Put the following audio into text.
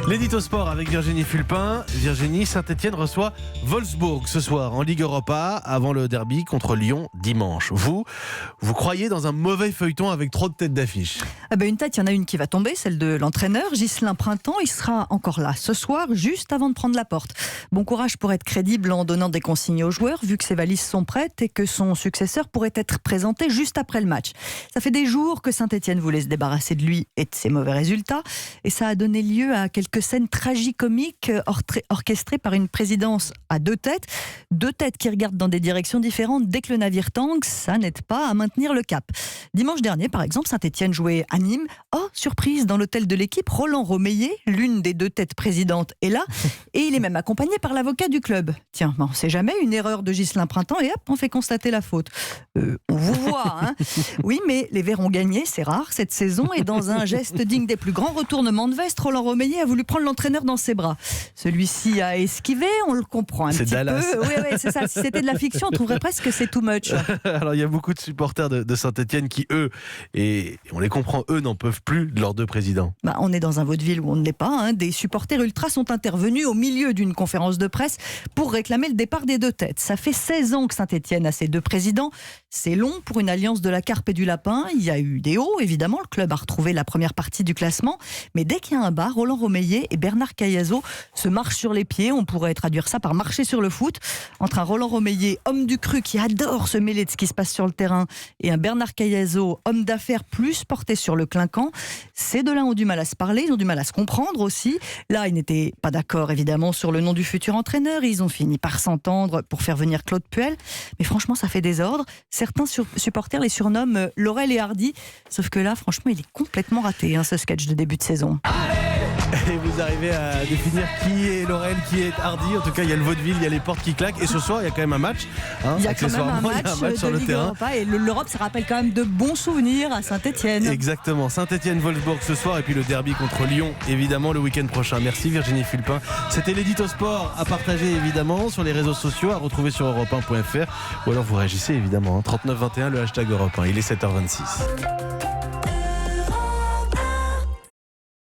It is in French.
L'édito sport avec Virginie Fulpin. Virginie, Saint-Etienne reçoit Wolfsburg ce soir en Ligue Europa avant le derby contre Lyon dimanche. Vous croyez dans un mauvais feuilleton avec trop de têtes d'affiche? Une tête, il y en a une qui va tomber, celle de l'entraîneur, Ghislain Printemps. Il sera encore là ce soir, juste avant de prendre la porte. Bon courage pour être crédible en donnant des consignes aux joueurs, vu que ses valises sont prêtes et que son successeur pourrait être présenté juste après le match. Ça fait des jours que Saint-Etienne voulait se débarrasser de lui et de ses mauvais résultats. Et ça a donné lieu à quelques scènes tragicomiques orchestrées par une présidence à deux têtes. Deux têtes qui regardent dans des directions différentes dès que le navire tangue. Ça n'aide pas à maintenir le cap. Dimanche dernier, par exemple, Saint-Etienne jouait à Nîmes. Oh, surprise, dans l'hôtel de l'équipe, Roland Romeyer, l'une des deux têtes présidentes, est là. Et il est même accompagné par l'avocat du club. Tiens, on ne sait jamais, une erreur de Ghislain Printemps et hop, on fait constater la faute. On vous voit, hein. Oui, mais les Verts ont gagné, c'est rare cette saison. Et dans un geste digne des plus grands retournements de veste, Roland Romeyer a voulu prendre l'entraîneur dans ses bras. Celui-ci a esquivé, on le comprend un C'est petit Dallas. peu. Oui, c'est ça. Si c'était de la fiction, on trouverait presque que c'est too much. Alors il y a beaucoup de supporters de Saint-Etienne qui, eux, et on les comprend, eux n'en peuvent plus de leurs deux présidents. On est dans un vaudeville où on ne l'est pas, hein. Des supporters ultras sont intervenus au milieu d'une conférence de presse pour réclamer le départ des deux têtes. Ça fait 16 ans que Saint-Etienne a ses deux présidents. C'est long pour une alliance de la carpe et du lapin. Il y a eu des hauts, évidemment. Le club a retrouvé la première partie du classement. Mais dès qu'il y a un bas, Roland Romeyer et Bernard Cayazo se marchent sur les pieds. On pourrait traduire ça par marcher sur le foot. Entre un Roland Romeyer, homme du cru qui adore se mêler de ce qui se passe sur le terrain, et un Bernard Cayazo, homme d'affaires plus porté sur le clinquant, ces deux-là ont du mal à se parler, ils ont du mal à se comprendre aussi. Là, ils n'étaient pas d'accord, évidemment, sur le nom du futur entraîneur. Ils ont fini par s'entendre pour faire venir Claude Puel. Mais franchement, ça fait désordre. Certains supporters les surnomment Laurel et Hardy. Sauf que là, franchement, il est complètement raté, ce sketch de début de saison. Et vous arrivez à définir qui est Laurel, qui est Hardy. En tout cas, il y a le vaudeville, il y a les portes qui claquent. Et ce soir, il y a quand même un match. Il y a quand même un match sur de le Ligue terrain. Europa. Et l'Europe, ça rappelle quand même de bons souvenirs à Saint-Etienne. Exactement. Saint-Etienne-Wolfsburg ce soir. Et puis le derby contre Lyon, évidemment, le week-end prochain. Merci Virginie Fulpin. C'était l'édito sport à partager, évidemment, sur les réseaux sociaux, à retrouver sur europe1.fr. Ou alors vous réagissez, évidemment. 3921, le hashtag Europe 1. Il est 7h26.